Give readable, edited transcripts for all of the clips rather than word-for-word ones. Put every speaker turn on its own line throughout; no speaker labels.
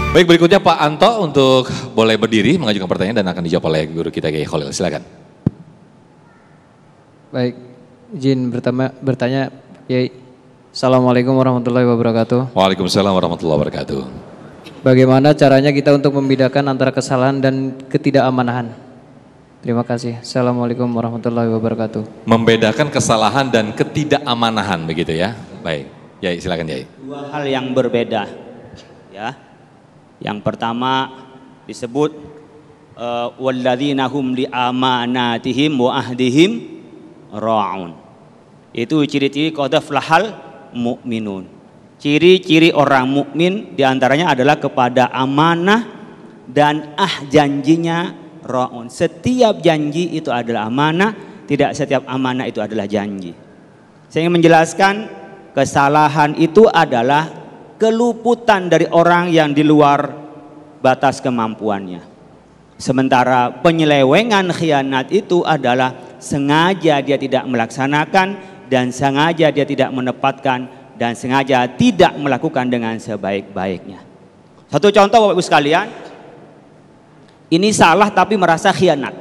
Baik, berikutnya Pak Anto untuk boleh berdiri mengajukan pertanyaan dan akan dijawab oleh guru kita Kiai Khalil. Silakan.
Baik, izin bertanya Kiai. Assalamualaikum warahmatullahi wabarakatuh.
Waalaikumsalam warahmatullahi wabarakatuh.
Bagaimana caranya kita untuk membedakan antara kesalahan dan ketidakamanan? Terima kasih. Assalamualaikum warahmatullahi wabarakatuh.
Membedakan kesalahan dan ketidakamanan begitu ya. Baik, Yai silakan Yai.
Dua hal yang berbeda. Ya. Yang pertama disebut walladzina hum li amanatihim wa ahdihim ra'un. Itu ciri-ciri qad aflahal mu'minun. Ciri-ciri orang mukmin diantaranya adalah kepada amanah dan janjinya ra'un. Setiap janji itu adalah amanah, tidak setiap amanah itu adalah janji. Saya ingin menjelaskan kesalahan itu adalah keluputan dari orang yang di luar batas kemampuannya. Sementara penyelewengan khianat itu adalah sengaja dia tidak melaksanakan dan sengaja dia tidak menepatkan dan sengaja tidak melakukan dengan sebaik-baiknya. Satu contoh Bapak Ibu sekalian, ini salah tapi merasa khianat.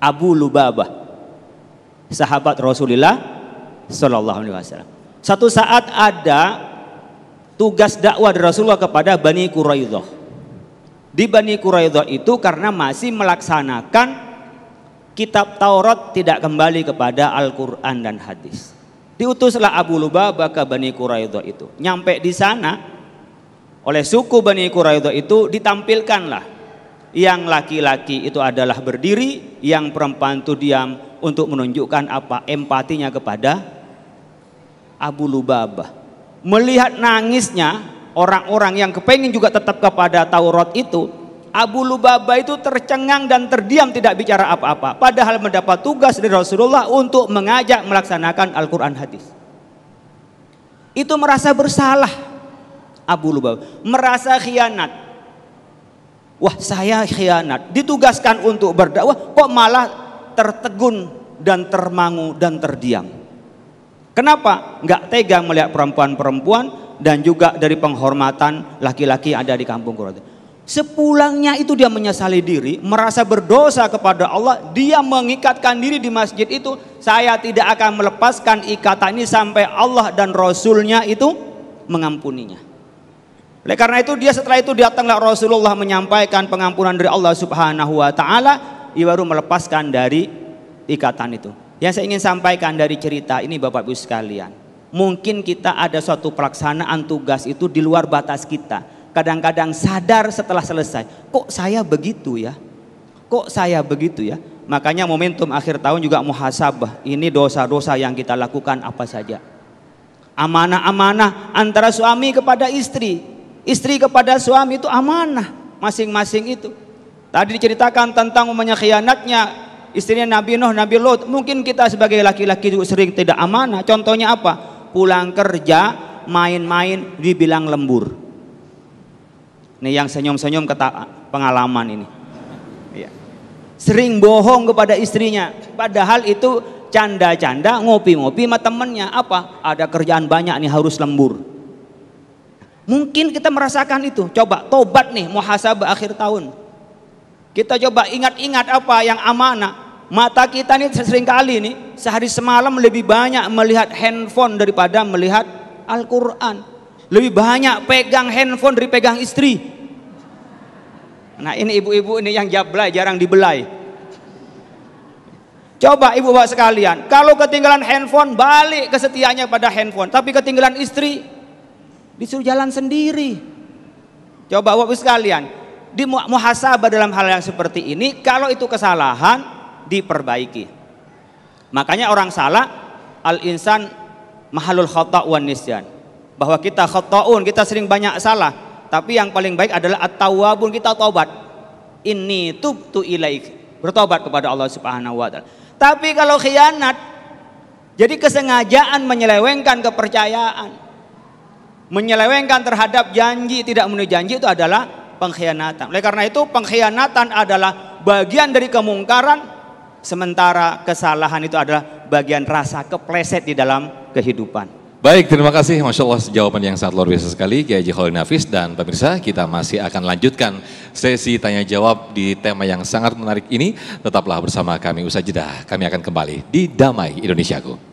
Abu Lubabah, sahabat Rasulullah Sallallahu Alaihi Wasallam. Satu saat ada tugas dakwah dari Rasulullah kepada Bani Quraidah. Di Bani Quraidah itu karena masih melaksanakan kitab Taurat tidak kembali kepada Al-Quran dan hadis. Diutuslah Abu Lubabah ke Bani Quraidah itu. Nyampe di sana oleh suku Bani Quraidah itu ditampilkanlah yang laki-laki itu adalah berdiri, yang perempuan itu diam untuk menunjukkan apa empatinya kepada Abu Lubabah. Melihat nangisnya orang-orang yang kepengen juga tetap kepada Taurat itu, Abu Lubabah itu tercengang dan terdiam tidak bicara apa-apa. Padahal mendapat tugas dari Rasulullah untuk mengajak melaksanakan Al-Quran hadis. Itu merasa bersalah Abu Lubabah, merasa khianat. Wah, saya khianat, ditugaskan untuk berdakwah kok malah tertegun dan termangu dan terdiam. Kenapa? Nggak tega melihat perempuan-perempuan dan juga dari penghormatan laki-laki ada di kampung Quraisy. Sepulangnya itu dia menyesali diri, merasa berdosa kepada Allah, dia mengikatkan diri di masjid itu. Saya tidak akan melepaskan ikatan ini sampai Allah dan Rasulnya itu mengampuninya. Oleh karena itu dia setelah itu datanglah Rasulullah menyampaikan pengampunan dari Allah Subhanahu wa taala, dia baru melepaskan dari ikatan itu. Yang saya ingin sampaikan dari cerita ini Bapak Ibu sekalian, mungkin kita ada suatu pelaksanaan tugas itu di luar batas kita. Kadang-kadang sadar setelah selesai, kok saya begitu ya? Kok saya begitu ya? Makanya momentum akhir tahun juga muhasabah. Ini dosa-dosa yang kita lakukan apa saja. Amanah-amanah antara suami kepada istri, istri kepada suami itu amanah masing-masing itu. Tadi diceritakan tentang khianatnya istrinya Nabi Nuh, Nabi Lot. Mungkin kita sebagai laki-laki juga sering tidak amanah. Contohnya apa? Pulang kerja, main-main, dibilang lembur. Nih yang senyum-senyum pengalaman ini. Ya. Sering bohong kepada istrinya. Padahal itu canda-canda, ngopi-ngopi sama temennya. Apa? Ada kerjaan banyak nih harus lembur. Mungkin kita merasakan itu. Coba tobat nih, muhasabah akhir tahun. Kita coba ingat-ingat apa yang amanah. Mata kita ini sering kali nih sehari semalam lebih banyak melihat handphone daripada melihat Al-Quran. Lebih banyak pegang handphone dari pegang istri. Nah ini ibu-ibu ini yang jablay jarang dibelai. Coba ibu bapak sekalian, kalau ketinggalan handphone balik kesetiaannya pada handphone. Tapi ketinggalan istri disuruh jalan sendiri. Coba bapak sekalian, di muhasabah dalam hal yang seperti ini, kalau itu kesalahan diperbaiki. Makanya orang salah, al-insan mahalul khata' wan nisyan, bahwa kita khata'un, kita sering banyak salah, tapi yang paling baik adalah at-tawwabun, kita taubat. Inni tubtu ilaik, bertobat kepada Allah Subhanahu wa taala. Tapi kalau khianat, jadi kesengajaan menyelewengkan kepercayaan, menyelewengkan terhadap janji, tidak memenuhi janji, itu adalah pengkhianatan. Oleh karena itu pengkhianatan adalah bagian dari kemungkaran, sementara kesalahan itu adalah bagian rasa kepleset di dalam kehidupan.
Baik, terima kasih. Masya Allah jawaban yang sangat luar biasa sekali Kiai Haji Khalil Nafis. Dan pemirsa, kita masih akan lanjutkan sesi tanya jawab di tema yang sangat menarik ini. Tetaplah bersama kami, usai jeda kami akan kembali di Damai Indonesiaku.